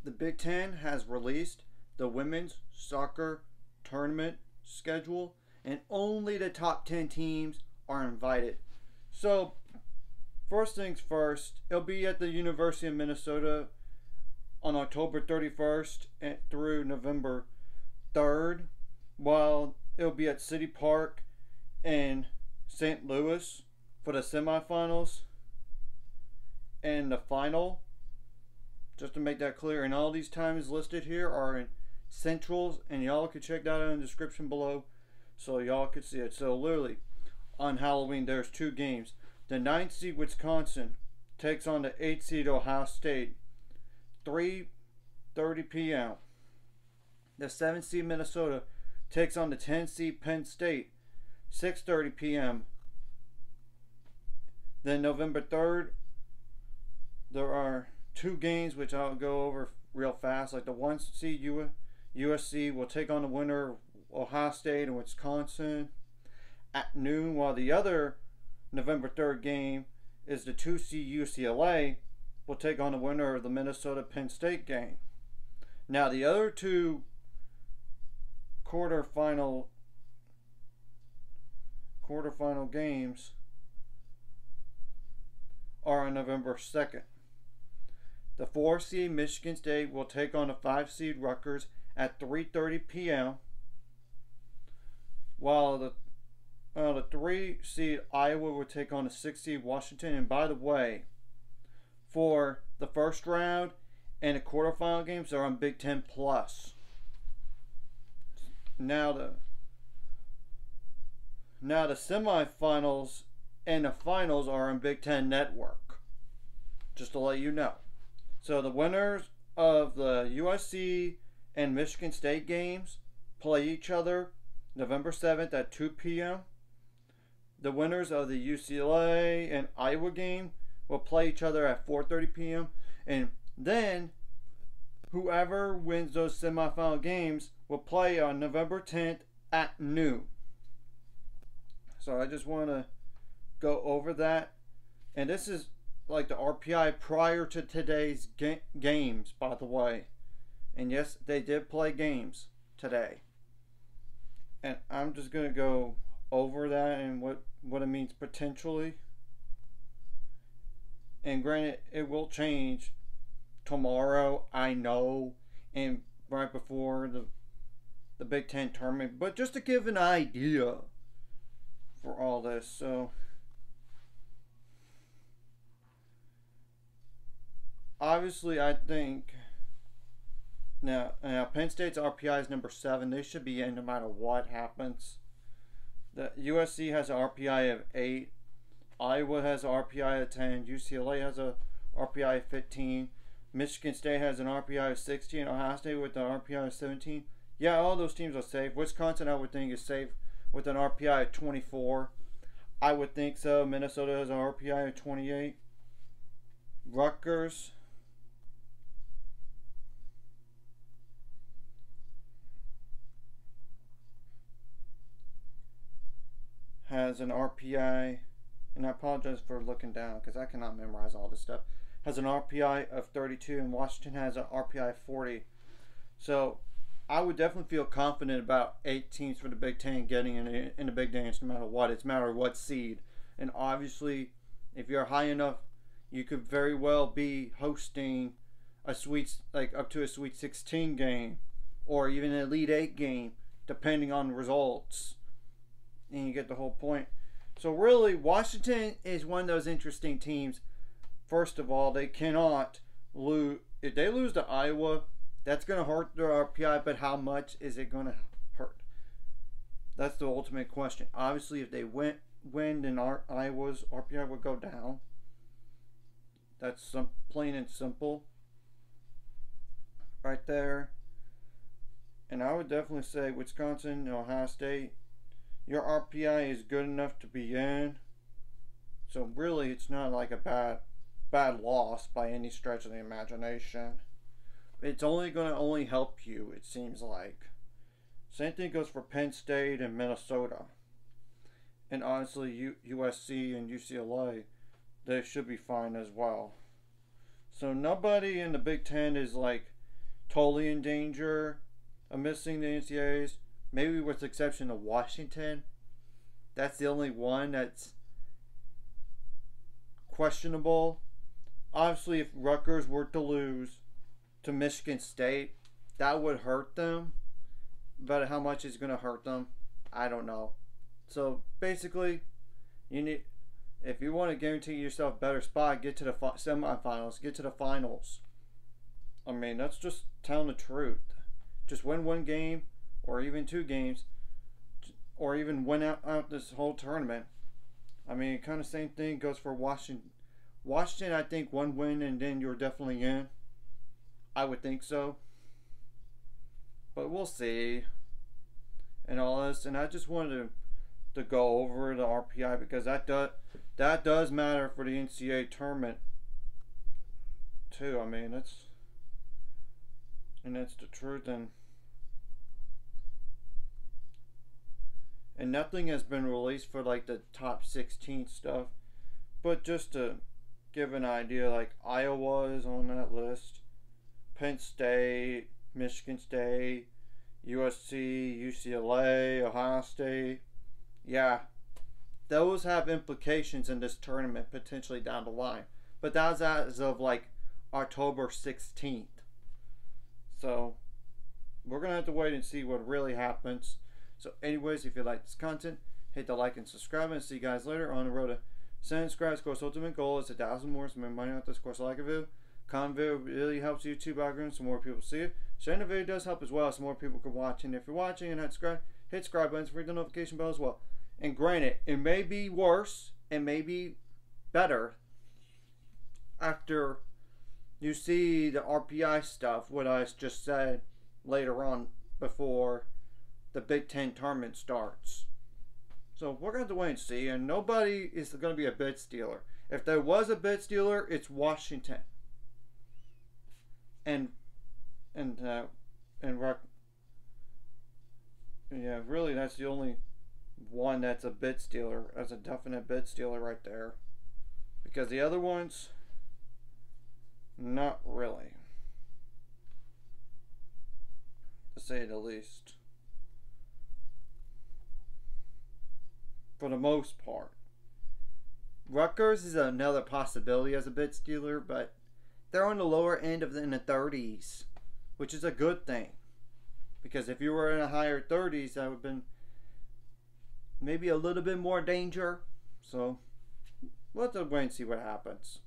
the Big Ten has released the women's soccer tournament schedule, and only the top 10 teams are invited. So, first things first, it'll be at the University of Minnesota on October 31st through November 3rd, while it'll be at City Park in St. Louis for the semifinals and the final. Just to make that clear, and all these times listed here are in centrals, and y'all can check that out in the description below so y'all can see it. So literally on Halloween there's two games. The 9th seed Wisconsin takes on the 8th seed Ohio State, 3:30 p.m. The 7th seed Minnesota takes on the 10th seed Penn State, 6:30 p.m. Then November 3rd, there are two games which I'll go over real fast. Like the 1 seed USC will take on the winner of Ohio State and Wisconsin at noon, while the other November 3rd game is the 2 seed UCLA will take on the winner of the Minnesota Penn State game. Now the other two quarterfinal games are on November 2nd. The 4 seed Michigan State will take on the 5 seed Rutgers at 3:30 p.m. while the 3 seed Iowa will take on the 6 seed Washington. And by the way, for the first round and the quarterfinal games are on Big Ten Plus. Now the semifinals and the finals are on Big Ten Network. Just to let you know. So the winners of the USC and Michigan State games play each other November 7th at 2 p.m. The winners of the UCLA and Iowa game will play each other at 4:30 p.m. And then whoever wins those semifinal games will play on November 10th at noon. So I just want to go over that. And this is like the RPI prior to today's games, by the way. And yes, they did play games today. And I'm just going to go over that and what it means potentially. And granted, it will change tomorrow, I know, and right before the Big Ten tournament. But just to give an idea for all this. So obviously, I think now Penn State's RPI is number 7. They should be in no matter what happens. The USC has an RPI of 8. Iowa has an RPI of 10. UCLA has a RPI of 15. Michigan State has an RPI of 16. Ohio State with an RPI of 17. Yeah, all those teams are safe. Wisconsin, I would think, is safe with an RPI of 24. I would think so. Minnesota has an RPI of 28. Rutgers has an RPI, and I apologize for looking down because I cannot memorize all this stuff, has an RPI of 32, and Washington has an RPI of 40. So I would definitely feel confident about 8 teams for the Big Ten getting in the big dance no matter what. It's a matter of what seed. And obviously, if you're high enough, you could very well be hosting a up to a Sweet 16 game or even an Elite 8 game, depending on the results. And you get the whole point. So really, Washington is one of those interesting teams. First of all, they cannot lose. If they lose to Iowa, that's going to hurt their RPI, but how much is it going to hurt? That's the ultimate question. Obviously, if they win, then Iowa's RPI would go down. That's plain and simple right there. And I would definitely say Wisconsin and Ohio State, your RPI is good enough to be in. So really, it's not like a bad loss by any stretch of the imagination. It's only going to help you, it seems like. Same thing goes for Penn State and Minnesota. And honestly, USC and UCLA, they should be fine as well. So nobody in the Big Ten is like totally in danger of missing the NCAAs. Maybe with the exception of Washington. That's the only one that's questionable. Obviously, if Rutgers were to lose to Michigan State, that would hurt them. But how much is going to hurt them, I don't know. So basically, you need, if you want to guarantee yourself a better spot, get to the semifinals, get to the finals. I mean, that's just telling the truth. Just win one game, or even two games, or even win out this whole tournament. I mean, kind of same thing goes for Washington. Washington, I think one win and then you're definitely in. I would think so. But we'll see. And all this. And I just wanted to go over the RPI because that does matter for the NCAA tournament too. I mean, that's the truth. And nothing has been released for like the top 16 stuff. But just to give an idea, like Iowa is on that list. Penn State, Michigan State, USC, UCLA, Ohio State. Yeah, those have implications in this tournament potentially down the line. But that's as of like October 16th. So we're going to have to wait and see what really happens. So anyways, if you like this content, hit the like and subscribe, and see you guys later on the road to 7 subscribers. Of course, ultimate goal is 1,000 more. So make money off this. Of course, like a video. Comment video really helps YouTube algorithm so more people see it. Sharing the video does help as well so more people can watch. And if you're watching and not subscribed, hit subscribe button to ring the notification bell as well. And granted, it may be worse and may be better after you see the RPI stuff, what I just said later on before the Big Ten tournament starts. So we're going to wait and see, and nobody is going to be a bid stealer. If there was a bid stealer, it's Washington. Yeah, really, that's the only one that's a bid stealer, as a definite bid stealer right there. Because the other ones, not really, to say the least. For the most part. Rutgers is another possibility as a bid stealer, but they're on the lower end of in the 30s, which is a good thing. Because if you were in the higher 30s, that would have been maybe a little bit more danger. So we'll have to wait and see what happens.